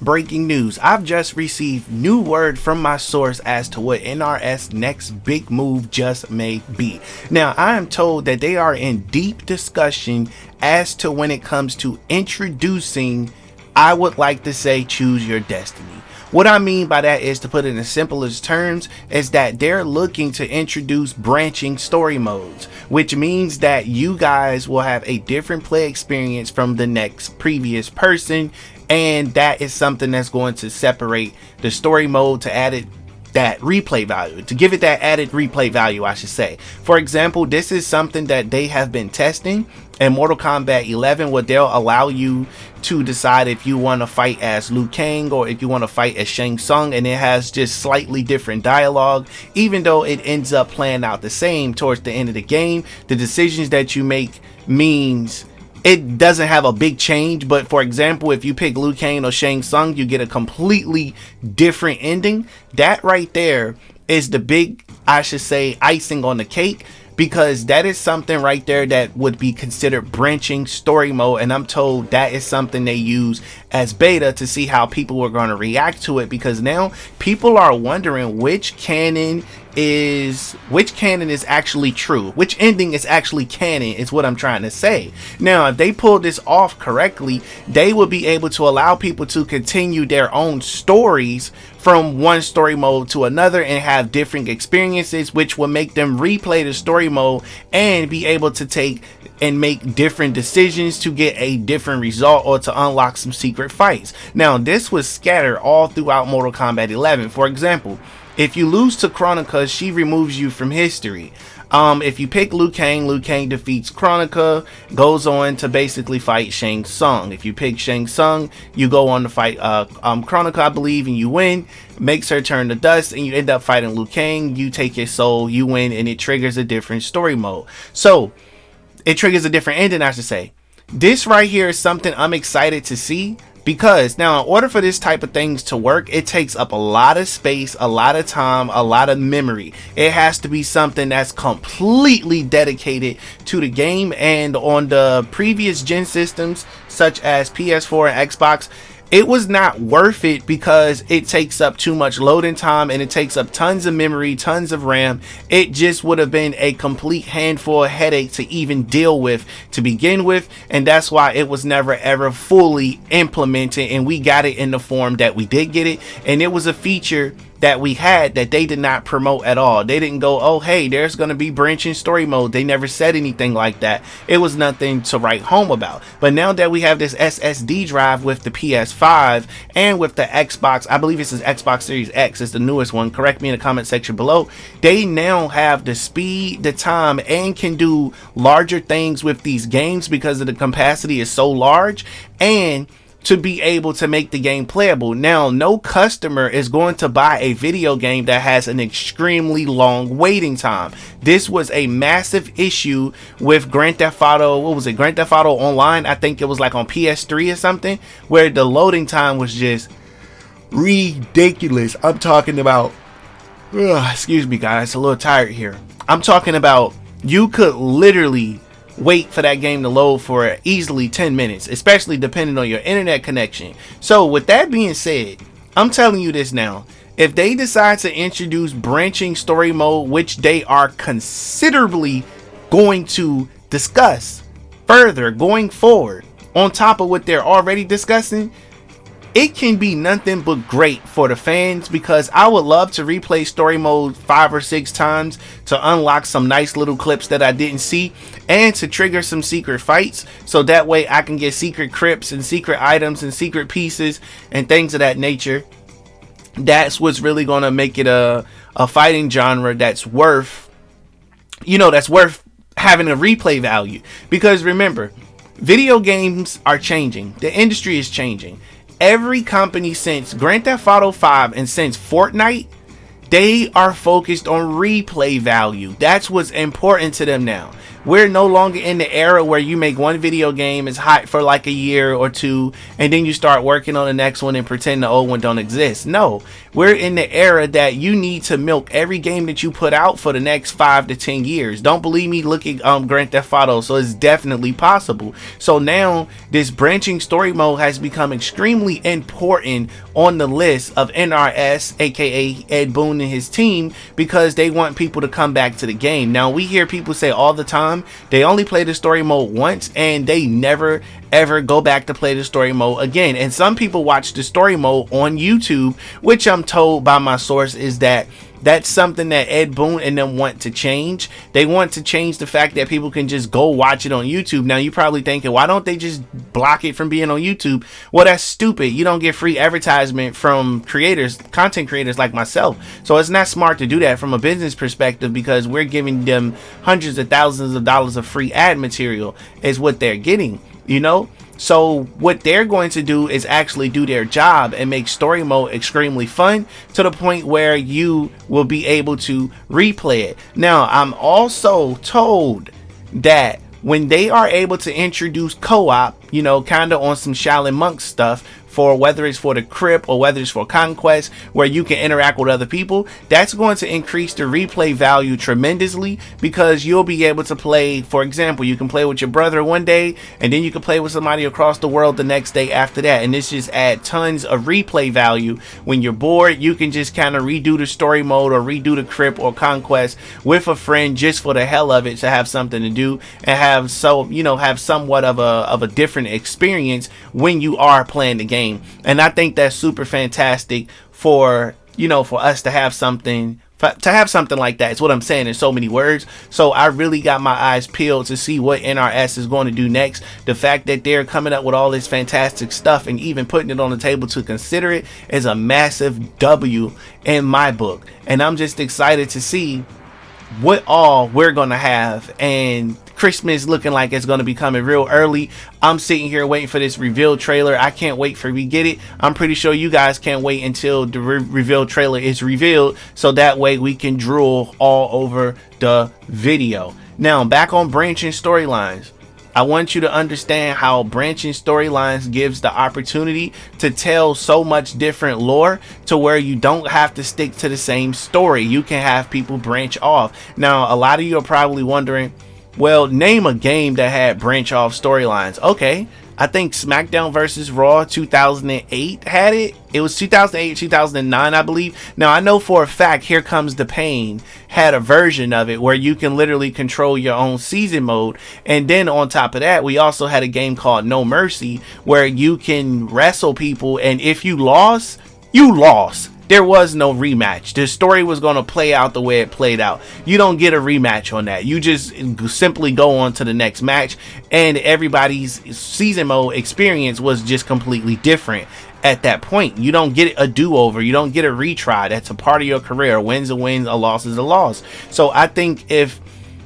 breaking news. I've just received new word from my source as to what NRS next big move just may be. Now, I am told that they are in deep discussion as to when it comes to introducing, I would like to say, choose your destiny. What I mean by that is, to put it in the simplest terms, is that they're looking to introduce branching story modes, which means that you guys will have a different play experience from the next previous person, and that is something that's going to separate the story mode to add it that replay value, to give it that added replay value, I should say. For example, this is something that they have been testing in Mortal Kombat 11, where they'll allow you to decide if you want to fight as Liu Kang or if you want to fight as Shang Tsung, and it has just slightly different dialogue. Even though it ends up playing out the same towards the end of the game, the decisions that you make means it doesn't have a big change. But for example, if you pick Liu Kang or Shang Tsung, you get a completely different ending. That right there is the big, I should say, icing on the cake, because that is something right there that would be considered branching story mode, and I'm told that is something they use as beta to see how people are going to react to it, because now people are wondering which canon is actually true, which ending is actually canon, is what I'm trying to say. Now, if they pull this off correctly, they will be able to allow people to continue their own stories from one story mode to another and have different experiences, which will make them replay the story mode and be able to take and make different decisions to get a different result or to unlock some secret fights. Now, this was scattered all throughout Mortal Kombat 11. For example, if you lose to Kronika, she removes you from history. If you pick Liu Kang defeats Kronika, goes on to basically fight Shang Tsung. If you pick Shang Tsung, you go on to fight Kronika, I believe, and you win. Makes her turn to dust, and you end up fighting Liu Kang. You take his soul, you win, and it triggers a different story mode. So it triggers a different ending, I should say. This right here is something I'm excited to see, because now, in order for this type of things to work, it takes up a lot of space, a lot of time, a lot of memory. It has to be something that's completely dedicated to the game. And on the previous gen systems, such as PS4 and Xbox, it was not worth it, because it takes up too much loading time and it takes up tons of memory, tons of RAM. It just would have been a complete handful of headache to even deal with to begin with, and that's why it was never ever fully implemented, and we got it in the form that we did get it. And it was a feature that we had that they did not promote at all. They didn't go, oh hey, there's going to be branching story mode. They never said anything like that. It was nothing to write home about. But now that we have this SSD drive with the PS5 and with the Xbox, I believe this is Xbox Series X, it's the newest one, correct me in the comment section below, they now have the speed, the time, and can do larger things with these games because of the capacity is so large, and to be able to make the game playable. Now, no customer is going to buy a video game that has an extremely long waiting time. This was a massive issue with Grand Theft Auto, what was it, Grand Theft Auto Online? I think it was like on PS3 or something, where the loading time was just ridiculous. I'm talking about, excuse me guys, a little tired here. I'm talking about, you could literally wait for that game to load for easily 10 minutes, especially depending on your internet connection. So with that being said, I'm telling you this now, if they decide to introduce branching story mode, which they are considerably going to discuss further going forward, on top of what they're already discussing, it can be nothing but great for the fans, because I would love to replay story mode 5 or 6 times to unlock some nice little clips that I didn't see, and to trigger some secret fights, so that way I can get secret crypts and secret items and secret pieces and things of that nature. That's what's really going to make it a fighting genre that's worth, that's worth having a replay value. Because remember, video games are changing. The industry is changing. Every company since Grand Theft Auto 5 and since Fortnite, they are focused on replay value. That's what's important to them now. We're no longer in the era where you make one video game, it's hot for like a year or two, and then you start working on the next one and pretend the old one don't exist. No, we're in the era that you need to milk every game that you put out for the next 5 to 10 years. Don't believe me? Look at Grand Theft Auto. So it's definitely possible. So now this branching story mode has become extremely important on the list of NRS, aka Ed Boon and his team, because they want people to come back to the game. Now we hear people say all the time they only play the story mode once and they never ever go back to play the story mode again. And some people watch the story mode on YouTube, which I'm told by my source is that that's something that Ed Boon and them want to change. They want to change the fact that people can just go watch it on YouTube. Now you're probably thinking, why don't they just block it from being on YouTube? Well, that's stupid. You don't get free advertisement from creators, content creators like myself. So it's not smart to do that from a business perspective, because we're giving them hundreds of thousands of dollars of free ad material is what they're getting, you know? So what they're going to do is actually do their job and make story mode extremely fun to the point where you will be able to replay it. Now, I'm also told that when they are able to introduce co-op, you know, kind of on some Shaolin Monk stuff, for whether it's for the crypt or whether it's for conquest, where you can interact with other people, that's going to increase the replay value tremendously, because you'll be able to play, for example, you can play with your brother one day and then you can play with somebody across the world the next day after that, and this just adds tons of replay value. When you're bored, you can just kind of redo the story mode or redo the crypt or conquest with a friend just for the hell of it, to have something to do and have somewhat of a different experience when you are playing the game. And I think that's super fantastic for us to have something like that. It's what I'm saying in so many words. So I really got my eyes peeled to see what NRS is going to do next. The fact that they're coming up with all this fantastic stuff and even putting it on the table to consider it is a massive W in my book. And I'm just excited to see what all we're gonna have, and Christmas looking like it's gonna be coming real early. I'm sitting here waiting for this reveal trailer. I can't wait for we get it. I'm pretty sure you guys can't wait until the reveal trailer is revealed, so that way we can drool all over the video. Now back on branching storylines. I want you to understand how branching storylines gives the opportunity to tell so much different lore, to where you don't have to stick to the same story. You can have people branch off. Now, a lot of you are probably wondering, well, name a game that had branch off storylines. Okay, I think SmackDown versus Raw 2008 had it. It was 2008, 2009, I believe. Now, I know for a fact Here Comes the Pain had a version of it where you can literally control your own season mode. And then on top of that, we also had a game called No Mercy where you can wrestle people, and if you lost, you lost. There was no rematch. The story was going to play out the way it played out. You don't get a rematch on that. You just simply go on to the next match, and everybody's season mode experience was just completely different. At that point, you don't get a do-over. You don't get a retry. That's a part of your career. A win's a win, a loss is a loss. So I think if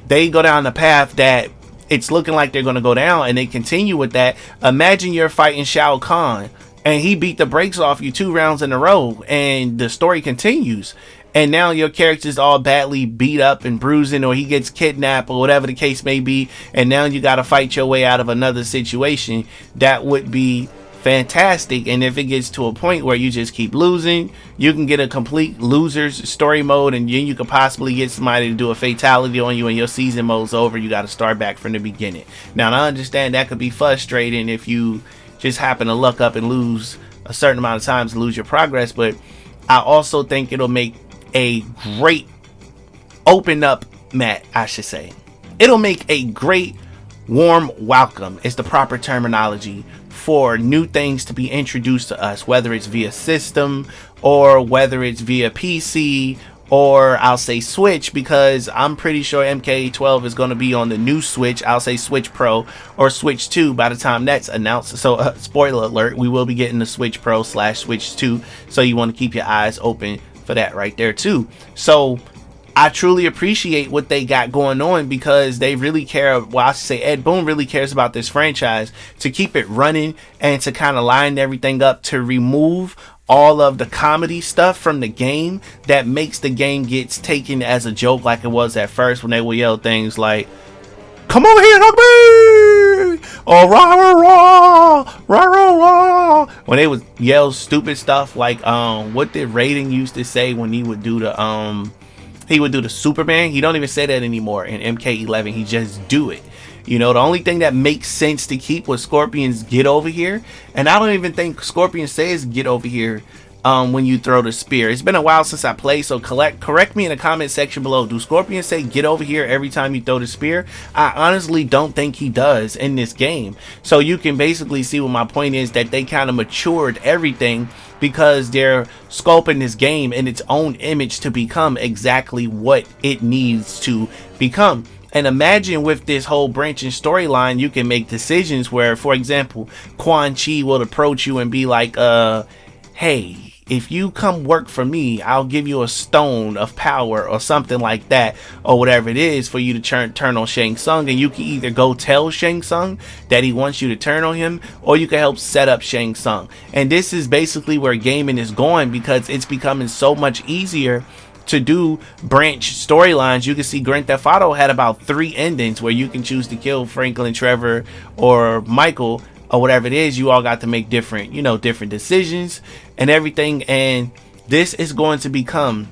they go down the path that it's looking like they're going to go down, and they continue with that, imagine you're fighting Shao Kahn and he beat the brakes off you 2 rounds in a row, and the story continues, and now your character's all badly beat up and bruising, or he gets kidnapped, or whatever the case may be, and now you got to fight your way out of another situation. That would be fantastic. And if it gets to a point where you just keep losing, you can get a complete losers story mode, and then you could possibly get somebody to do a fatality on you, and your season mode's over. You got to start back from the beginning. Now, I understand that could be frustrating if you just happen to luck up and lose a certain amount of times, lose your progress, but I also think it'll make a great it'll make a great warm welcome, is the proper terminology, for new things to be introduced to us, whether it's via system or whether it's via PC, or I'll say Switch, because I'm pretty sure MK12 is going to be on the new Switch. I'll say Switch Pro or Switch 2 by the time that's announced. So spoiler alert, we will be getting the Switch Pro / Switch 2. So you want to keep your eyes open for that right there too. So I truly appreciate what they got going on, because they really care. Well, I should say Ed Boon really cares about this franchise, to keep it running and to kind of line everything up, to remove all of the comedy stuff from the game that makes the game gets taken as a joke, like it was at first when they would yell things like, come over here and hug me, or rah rah rah rah rah rah. When they would yell stupid stuff like what did Raiden used to say when he would do the Superman? He don't even say that anymore in MK11. He just do it. You know, the only thing that makes sense to keep was Scorpion's get over here. And I don't even think Scorpion says get over here when you throw the spear. It's been a while since I played, so correct me in the comment section below. Do Scorpion say get over here every time you throw the spear? I honestly don't think he does in this game. So you can basically see what my point is, that they kind of matured everything because they're sculpting this game in its own image to become exactly what it needs to become. And imagine with this whole branching storyline, you can make decisions where, for example, Quan Chi will approach you and be like, hey, if you come work for me, I'll give you a stone of power or something like that, or whatever it is for you to turn on Shang Tsung. And you can either go tell Shang Tsung that he wants you to turn on him, or you can help set up Shang Tsung. And this is basically where gaming is going, because it's becoming so much easier to do branch storylines. You can see Grand Theft Auto had about 3 endings where you can choose to kill Franklin, Trevor, or Michael, or whatever it is. You all got to make different, you know, different decisions and everything. And this is going to become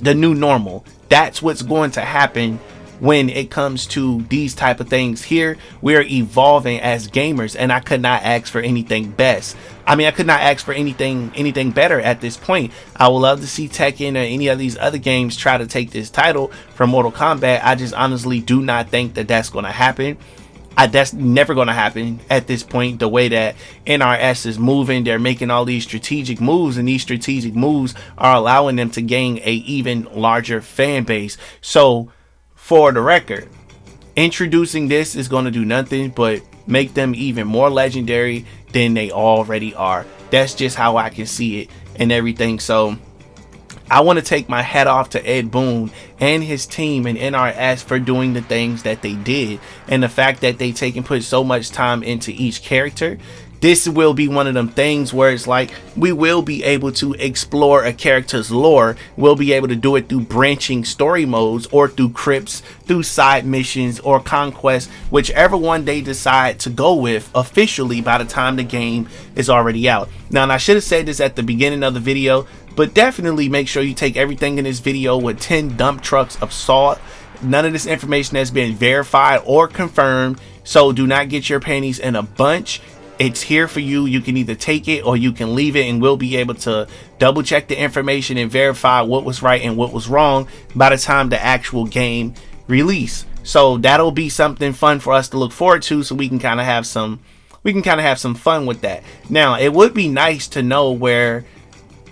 the new normal. That's what's going to happen when it comes to these type of things. Here we're evolving as gamers, and I could not ask for anything best. I mean, I could not ask for anything better at this point. I would love to see Tekken or any of these other games try to take this title from Mortal Kombat. I just honestly do not think that that's going to happen. That's never going to happen at this point. The way that NRS is moving, they're making all these strategic moves, and these strategic moves are allowing them to gain a even larger fan base. So for the record, introducing this is going to do nothing but make them even more legendary than they already are. That's just how I can see it and everything. So I want to take my hat off to Ed Boon and his team and NRS for doing the things that they did, and the fact that they take and put so much time into each character. This will be one of them things where it's like we will be able to explore a character's lore. We'll be able to do it through branching story modes, or through crypts, through side missions, or conquests, whichever one they decide to go with officially by the time the game is already out. Now, and I should have said this at the beginning of the video, but definitely make sure you take everything in this video with 10 dump trucks of salt. None of this information has been verified or confirmed, so do not get your panties in a bunch. It's here for you. You can either take it or you can leave it, and we'll be able to double check the information and verify what was right and what was wrong by the time the actual game release. So that'll be something fun for us to look forward to, so we can kind of have some fun with that. Now, it would be nice to know where,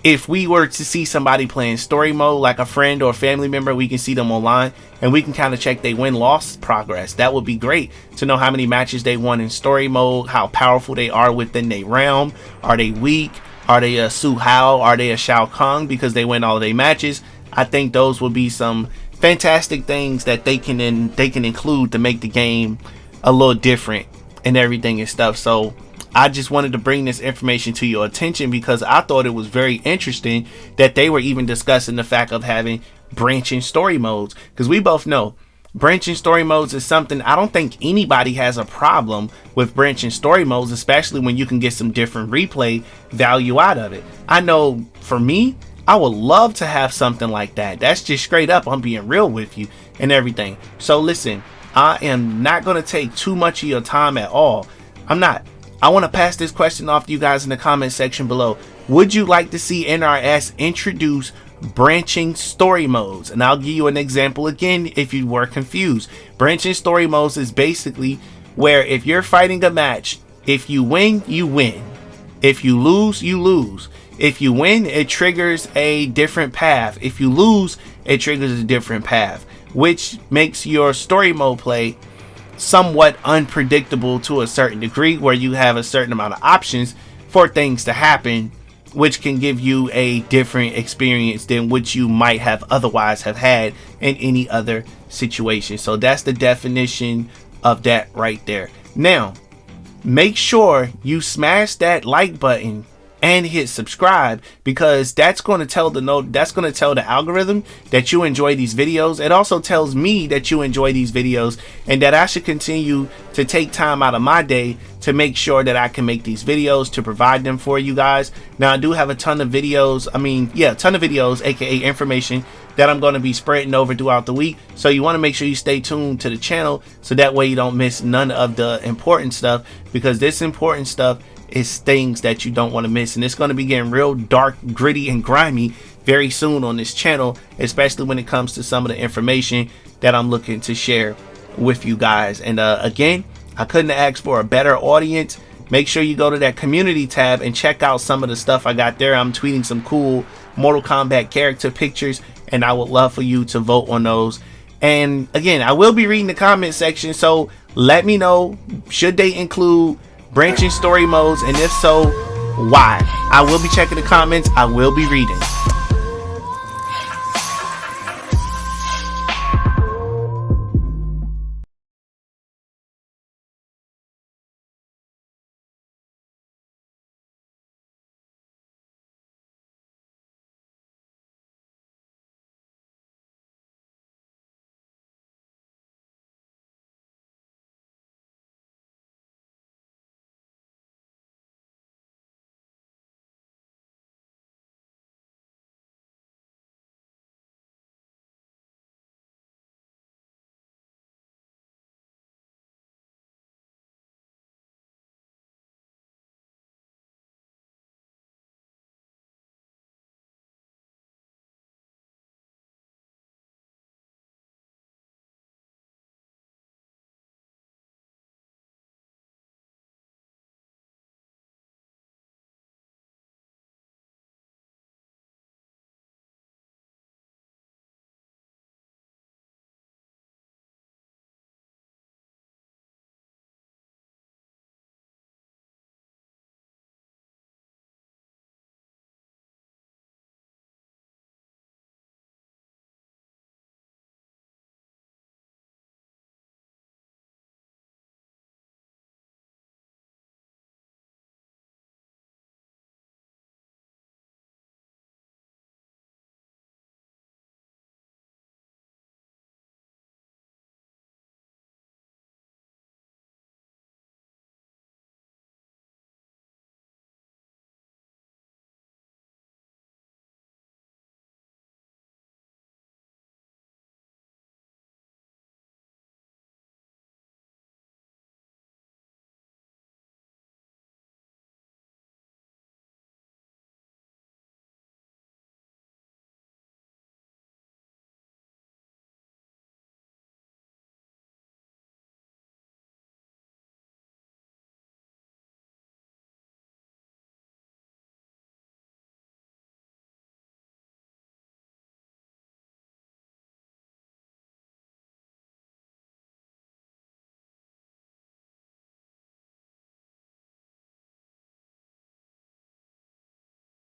if we were to see somebody playing story mode, like a friend or a family member, we can see them online and we can kind of check their win-loss progress. That would be great to know how many matches they won in story mode, how powerful they are within their realm. Are they weak? Are they a Su Hao? Are they a Shao Kahn because they win all their matches? I think those would be some fantastic things that they can include to make the game a little different and everything and stuff. So I just wanted to bring this information to your attention because I thought it was very interesting that they were even discussing the fact of having branching story modes, because we both know branching story modes is something I don't think anybody has a problem with. Branching story modes, especially when you can get some different replay value out of it. I know for me, I would love to have something like that. That's just straight up, I'm being real with you and everything. So listen, I am not going to take too much of your time at all. I'm not. I want to pass this question off to you guys in the comment section below. Would you like to see NRS introduce branching story modes? And I'll give you an example again if you were confused. Branching story modes is basically where if you're fighting a match, if you win, you win. If you lose, you lose. If you win, it triggers a different path. If you lose, it triggers a different path, which makes your story mode play somewhat unpredictable to a certain degree, where you have a certain amount of options for things to happen, which can give you a different experience than what you might have otherwise have had in any other situation. So that's the definition of that right there. Now, make sure you smash that like button and hit subscribe, because that's going to tell the algorithm that you enjoy these videos. It also tells me that you enjoy these videos and that I should continue to take time out of my day to make sure that I can make these videos to provide them for you guys. Now, I do have a ton of videos, aka information, that I'm going to be spreading over throughout the week. So you want to make sure you stay tuned to the channel so that way you don't miss none of the important stuff, because this important stuff is things that you don't want to miss, and it's going to be getting real dark, gritty, and grimy very soon on this channel, especially when it comes to some of the information that I'm looking to share with you guys. And again, I couldn't ask for a better audience. Make sure you go to that community tab and check out some of the stuff I got there. I'm tweeting some cool Mortal Kombat character pictures, and I would love for you to vote on those. And again, I will be reading the comment section, so let me know, should they include branching story modes, and if so, why? I will be checking the comments. I will be reading.